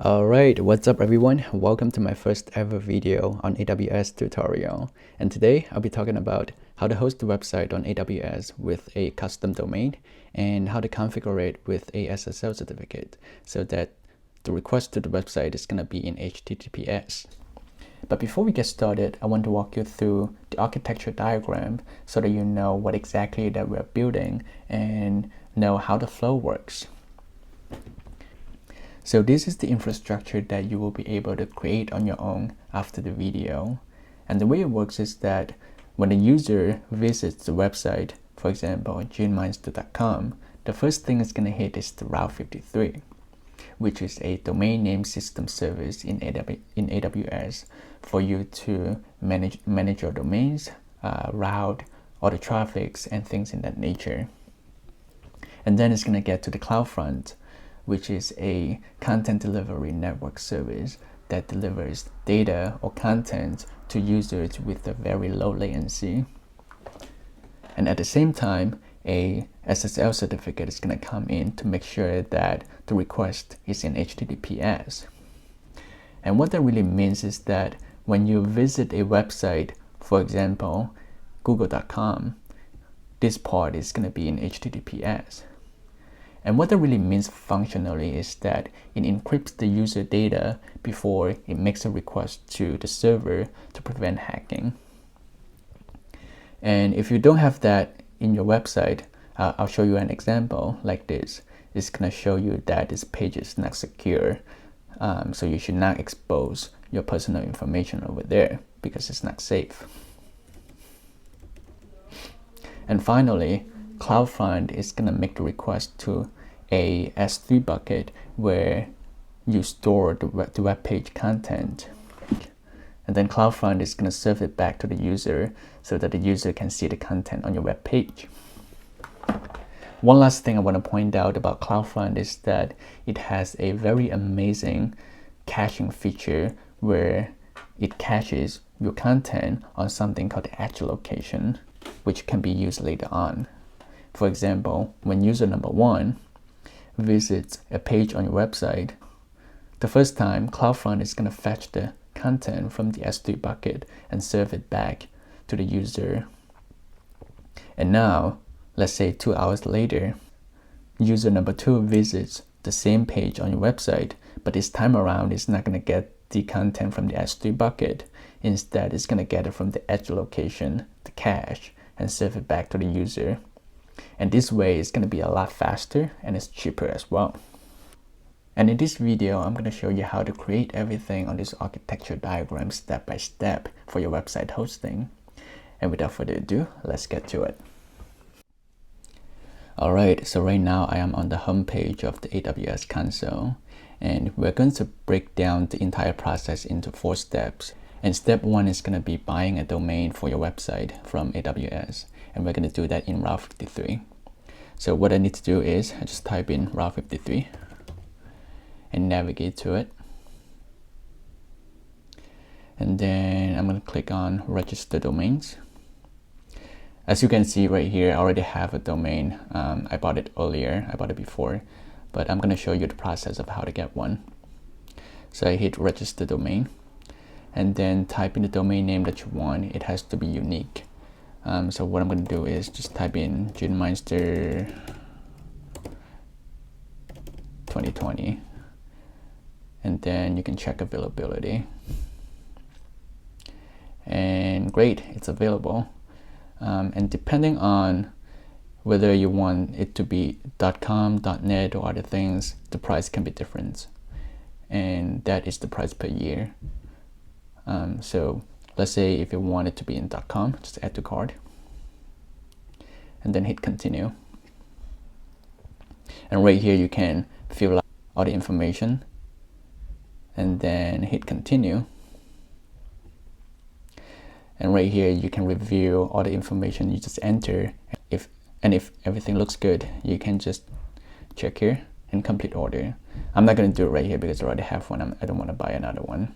Alright, what's up everyone? Welcome to my first ever video on AWS tutorial. And today I'll be talking about how to host a website on AWS with a custom domain and how to configure it with a SSL certificate so that the request to the website is going to be in HTTPS. But before we get started, I want to walk you through the architecture diagram so that you know what exactly that we're building and know how the flow works. So this is the infrastructure that you will be able to create on your own after the video. And the way it works is that when the user visits the website, for example, genminster.com, the first thing it's going to hit is the Route 53, which is a domain name system service in AWS for you to manage your domains, route all the traffics and things in that nature. And then it's going to get to the CloudFront, which is a content delivery network service that delivers data or content to users with a very low latency. And at the same time, a SSL certificate is going to come in to make sure that the request is in HTTPS. And what that really means is that when you visit a website, for example, google.com, this part is going to be in HTTPS. And what that really means functionally is that it encrypts the user data before it makes a request to the server to prevent hacking. And if you don't have that in your website, I'll show you an example like this. It's going to show you that this page is not secure. So you should not expose your personal information over there because it's not safe. And finally, CloudFront is going to make the request to a S3 bucket where you store the web page content. And then CloudFront is going to serve it back to the user so that the user can see the content on your web page. One last thing I want to point out about CloudFront is that it has a very amazing caching feature where it caches your content on something called the edge location, which can be used later on. For example, when user number 1 visits a page on your website, the first time CloudFront is going to fetch the content from the S3 bucket and serve it back to the user. And now, let's say 2 hours later, user number 2 visits the same page on your website, but this time around it's not going to get the content from the S3 bucket. Instead, it's going to get it from the edge location, the cache, and serve it back to the user. And this way it's going to be a lot faster and it's cheaper as well. And in this video, I'm going to show you how to create everything on this architecture diagram step by step for your website hosting. And without further ado, let's get to it. Alright, so right now I am on the home page of the AWS console, and we're going to break down the entire process into 4 steps. And step 1 is going to be buying a domain for your website from AWS. And we're going to do that in Route 53. So what I need to do is I just type in Route 53 and navigate to it. And then I'm going to click on Register Domains. As you can see right here, I already have a domain. I bought it earlier, I bought it before, but I'm going to show you the process of how to get one. So I hit Register Domain and then type in the domain name that you want. It has to be unique. So what I'm going to do is just type in genminster 2020 and then you can check availability. And great, it's available. And depending on whether you want it to be .com, .net or other things, the price can be different. And that is the price per year. So let's say if you want it to be in .com, just add to cart and then hit continue. And right here you can fill out all the information and then hit continue. And right here you can review all the information you just enter. If everything looks good, you can just check here and complete order. I'm not going to do it right here because I already have one. I don't want to buy another one.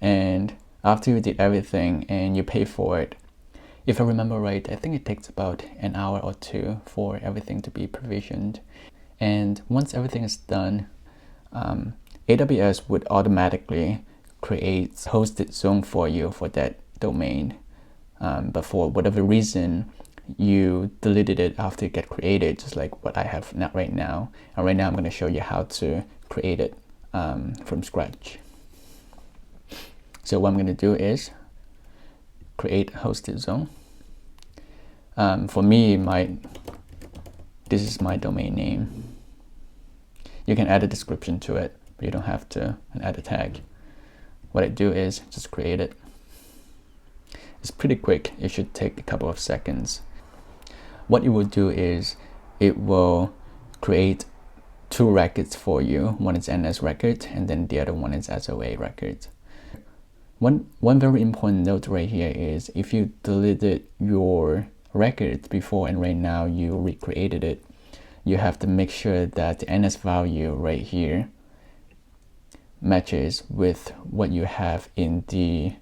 And after you did everything and you pay for it, if I remember right, I think it takes about an hour or 2 for everything to be provisioned. And once everything is done, AWS would automatically create a hosted zone for you for that domain. But for whatever reason, you deleted it after it get created, just like what I have not right now. And right now I'm going to show you how to create it from scratch. So what I'm going to do is create hosted zone. For me, this is my domain name. You can add a description to it, but you don't have to, and add a tag. What I do is just create it. It's pretty quick. It should take a couple of seconds. What it will do is it will create two records for you. One is NS record, and then the other one is SOA record. One very important note right here is if you deleted your record before and right now you recreated it, you have to make sure that the NS value right here matches with what you have in the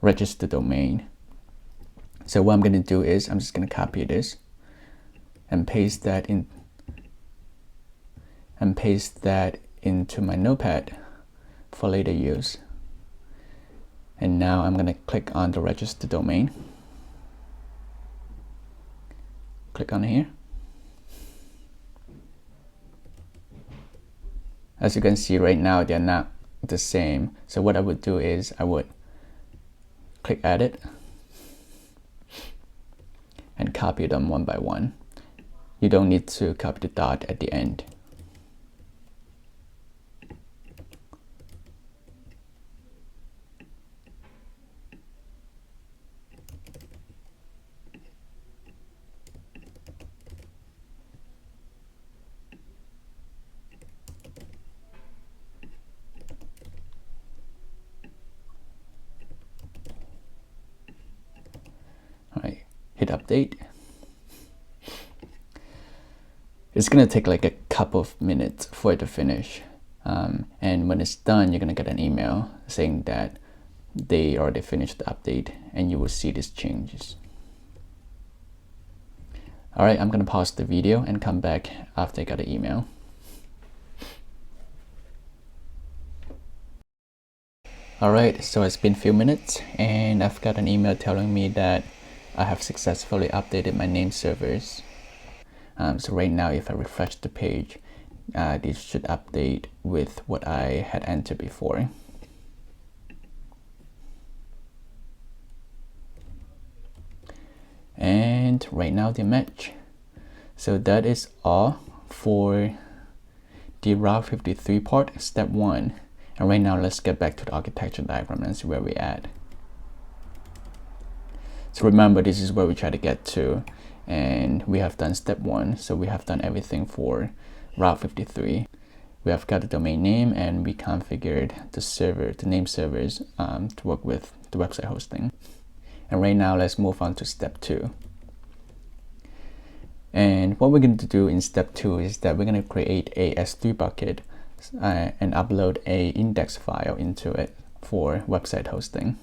registered domain. So what I'm going to do is I'm just going to copy this and paste that into my notepad for later use. And now I'm going to click on the register domain. Click on here. As you can see right now, they're not the same. So what I would do is I would click edit and copy them one by one. You don't need to copy the dot at the end. Alright, hit update. It's gonna take like a couple of minutes for it to finish. And when it's done, you're gonna get an email saying that they already finished the update, and you will see these changes. Alright, I'm gonna pause the video and come back after I got the email. Alright, so it's been a few minutes and I've got an email telling me that I have successfully updated my name servers. So right now, if I refresh the page, this should update with what I had entered before. And right now they match. So that is all for the Route 53 part, step 1. And right now let's get back to the architecture diagram and see where we're at. So remember, this is where we try to get to, and we have done step 1. So we have done everything for Route 53. We have got the domain name and we configured the name servers to work with the website hosting. And right now let's move on to step 2. And what we're going to do in step 2 is that we're going to create a S3 bucket and upload a index file into it for website hosting.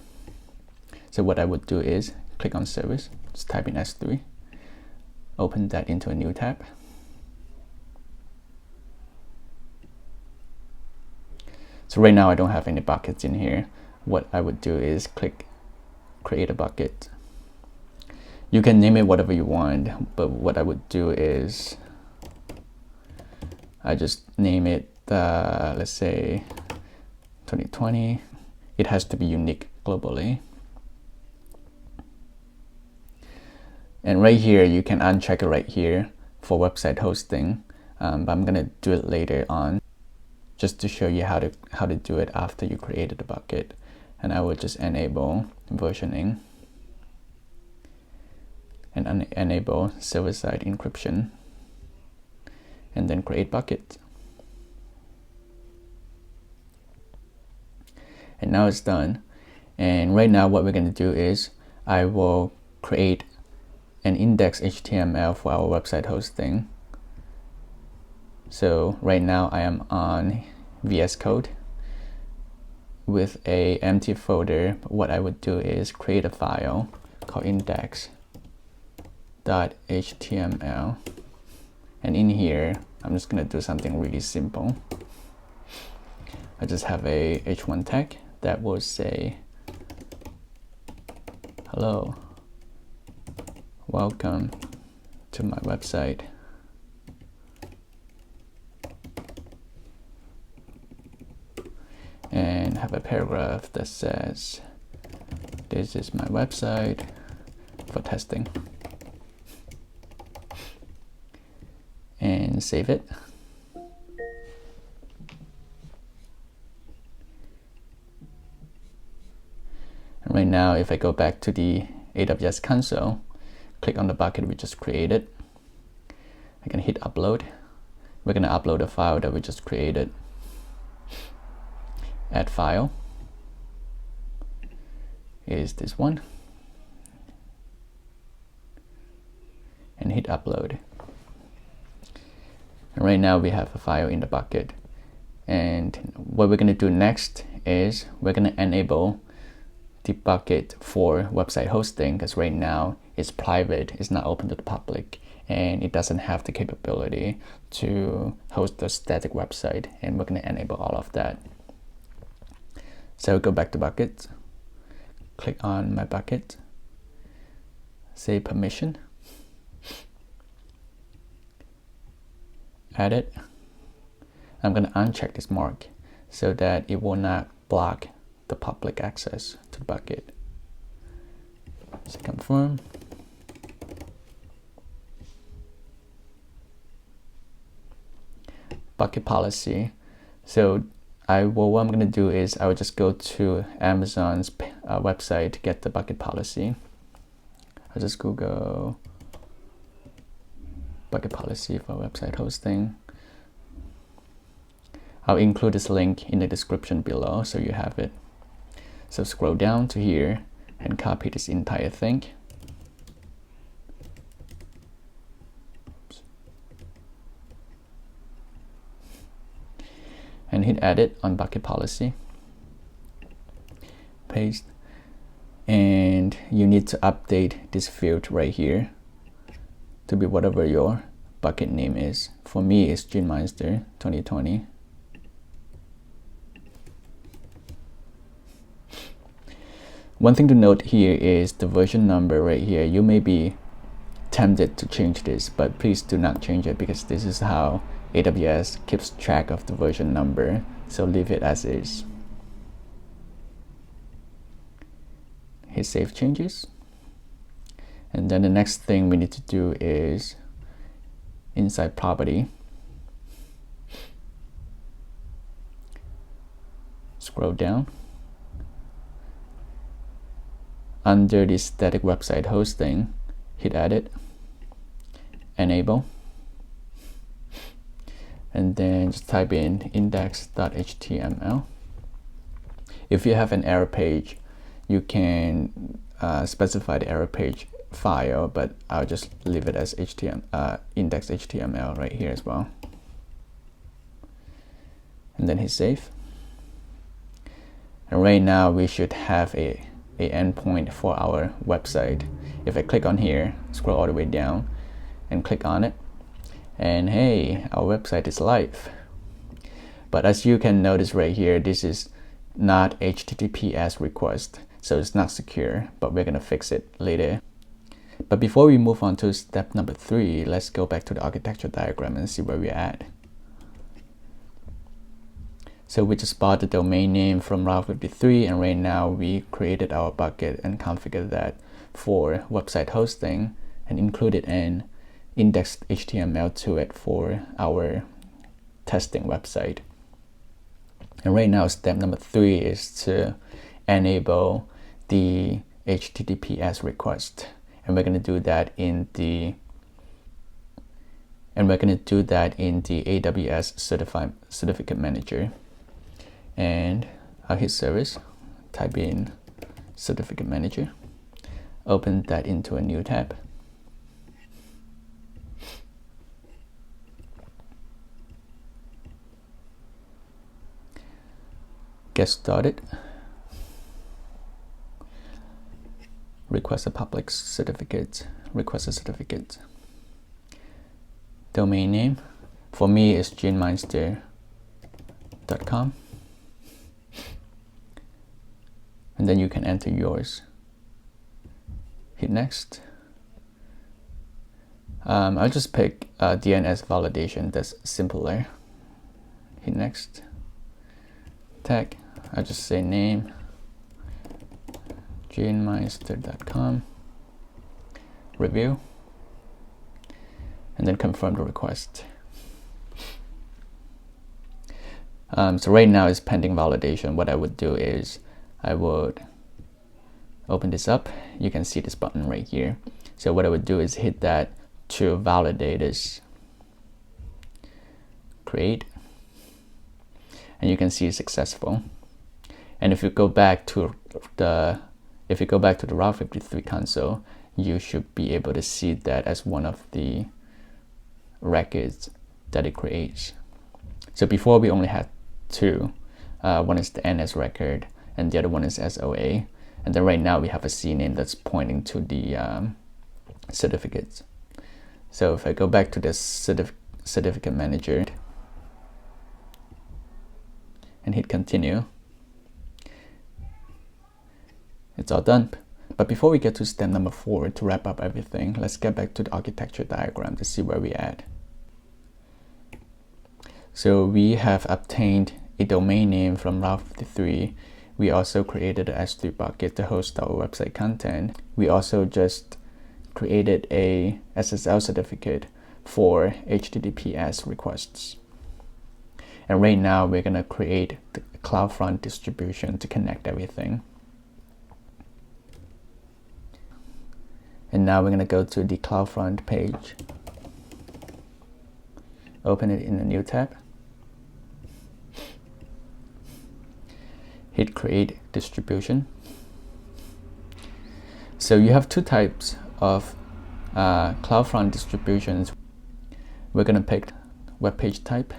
So what I would do is click on service, just type in S3, open that into a new tab. So right now I don't have any buckets in here. What I would do is click create a bucket. You can name it whatever you want, but what I would do is I just name it let's say 2020. It has to be unique globally. And right here, you can uncheck it right here for website hosting, but I'm gonna do it later on, just to show you how to do it after you created the bucket. And I will just enable versioning and enable server-side encryption, and then create bucket. And now it's done. And right now, what we're gonna do is I will create an index HTML for our website hosting. So right now I am on VS Code with a empty folder. What I would do is create a file called index.html, And in here, I'm just gonna do something really simple. I just have a h1 tag that will say, hello, welcome to my website. And have a paragraph that says, this is my website for testing. And save it. And right now, if I go back to the AWS console, click on the bucket we just created, I can hit upload. We're going to upload a file that we just created. Add file is this one, and hit upload. And right now we have a file in the bucket, and what we're going to do next is we're going to enable the bucket for website hosting, because right now it's private, it's not open to the public, and it doesn't have the capability to host a static website, and we're going to enable all of that. So go back to bucket, click on my bucket, say permission, add it. I'm going to uncheck this mark so that it will not block the public access to the bucket. So confirm. Bucket policy. So what I'm going to do is I will just go to Amazon's website to get the bucket policy. I'll just Google bucket policy for website hosting. I'll include this link in the description below so you have it. So scroll down to here and copy this entire thing. And hit edit on bucket policy. Paste. And you need to update this field right here to be whatever your bucket name is. For me, it's Ginmeister 2020. One thing to note here is the version number right here. You may be tempted to change this, but please do not change it because this is how AWS keeps track of the version number. So leave it as is. Hit save changes. And then the next thing we need to do is inside property. Scroll down. Under the static website hosting, hit edit, enable, and then just type in index.html. If you have an error page, you can specify the error page file, but I'll just leave it as index.html right here as well. And then hit save. And right now we should have a endpoint for our website. If I click on here, scroll all the way down and click on it, and hey, our website is live. But as you can notice right here, this is not HTTPS request, so it's not secure, but we're gonna fix it later. But before we move on to step number 3, let's go back to the architecture diagram and see where we're at. So we just bought the domain name from Route 53, and right now we created our bucket and configured that for website hosting and included an indexed HTML to it for our testing website. And right now step number 3 is to enable the HTTPS request, and we're going to do that in the AWS certificate manager. And I'll hit service, type in certificate manager, open that into a new tab. Get started. Request a public certificate, request a certificate. domain name. For me, it's genemeister.com. And then you can enter yours. Hit next. I'll just pick DNS validation, that's simpler. Hit next. Tag, I'll just say name, genemeister.com. Review. And then confirm the request. So right now it's pending validation. What I would do is I would open this up. You can see this button right here. So what I would do is hit that to validate this. Create. And you can see it's successful. And if you go back to the Route 53 console, you should be able to see that as one of the records that it creates. So before we only had two. One is the NS record and the other one is SOA. And then right now we have a CNAME that's pointing to the certificates. So if I go back to the certificate manager and hit continue, it's all done. But before we get to step number 4 to wrap up everything, let's get back to the architecture diagram to see where we're at. So we have obtained a domain name from Route 53. We also created an S3 bucket to host our website content. We also just created a SSL certificate for HTTPS requests. And right now we're going to create the CloudFront distribution to connect everything. And now we're going to go to the CloudFront page. Open it in a new tab. Hit create distribution. So you have two types of CloudFront distributions. We're going to pick web page type.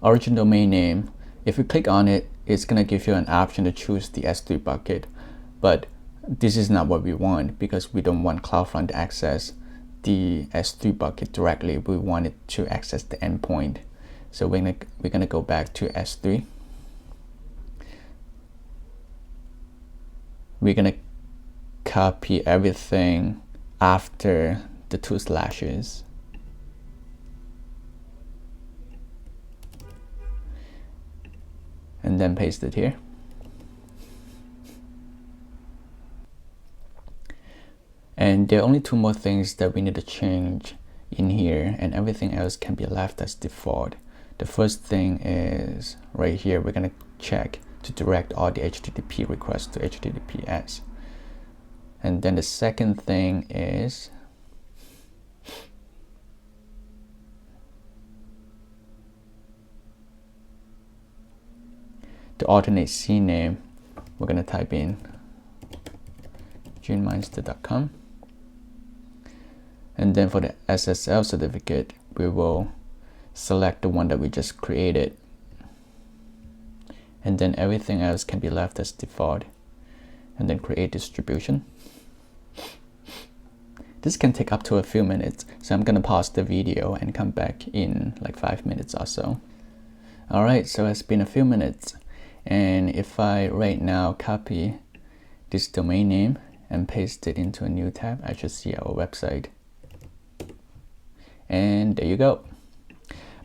Origin domain name. If you click on it, it's going to give you an option to choose the S3 bucket. But this is not what we want because we don't want CloudFront to access the S3 bucket directly. We want it to access the endpoint. So we're gonna go back to S3. We're gonna copy everything after the 2 slashes. And then paste it here. And there are only 2 more things that we need to change in here, and everything else can be left as default. The first thing is right here, we're going to check to direct all the HTTP requests to HTTPS. And then the second thing is to alternate CNAME. We're going to type in genemeister.com. And then for the SSL certificate, we will select the one that we just created. And then everything else can be left as default. And then create distribution. This can take up to a few minutes, so I'm gonna pause the video and come back in like 5 minutes or so. Alright, so it's been a few minutes. And if I right now copy this domain name and paste it into a new tab, I should see our website. And there you go.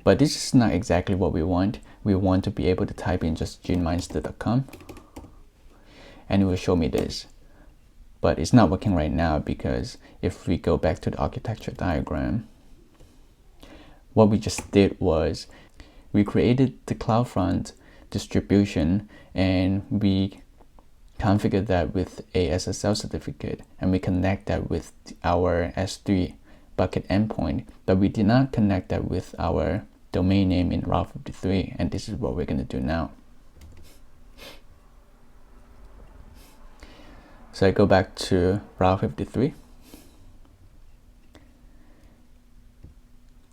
But this is not exactly what we want. We want to be able to type in just genemeister.com and it will show me this. But it's not working right now because if we go back to the architecture diagram, what we just did was we created the CloudFront distribution and we configured that with a SSL certificate and we connect that with our S3 bucket endpoint, but we did not connect that with our domain name in Route 53, and this is what we're going to do now. So I go back to Route 53,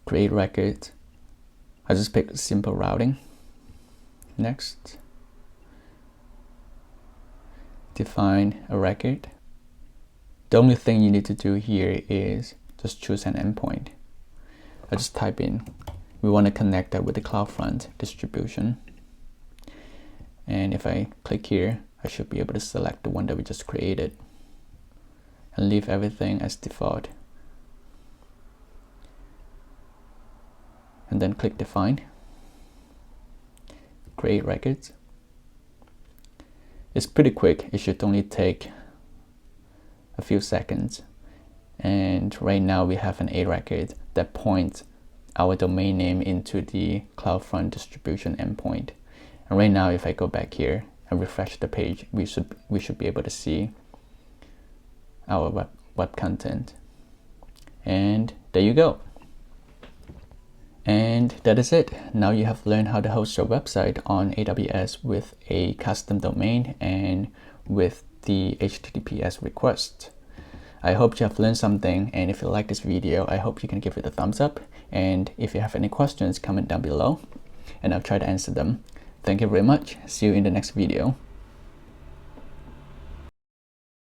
create record. I just pick simple routing. Next, define a record. The only thing you need to do here is just choose an endpoint. I just type in, we want to connect that with the CloudFront distribution. And if I click here, I should be able to select the one that we just created and leave everything as default. And then click define, create records. It's pretty quick. It should only take a few seconds. And right now we have an A record that points our domain name into the CloudFront distribution endpoint. And right now, if I go back here and refresh the page, we should be able to see our web content. And there you go. And that is it. Now you have learned how to host your website on AWS with a custom domain and with the HTTPS request. I hope you have learned something, and if you like this video, I hope you can give it a thumbs up. And if you have any questions, comment down below and I'll try to answer them. Thank you very much. See you in the next video.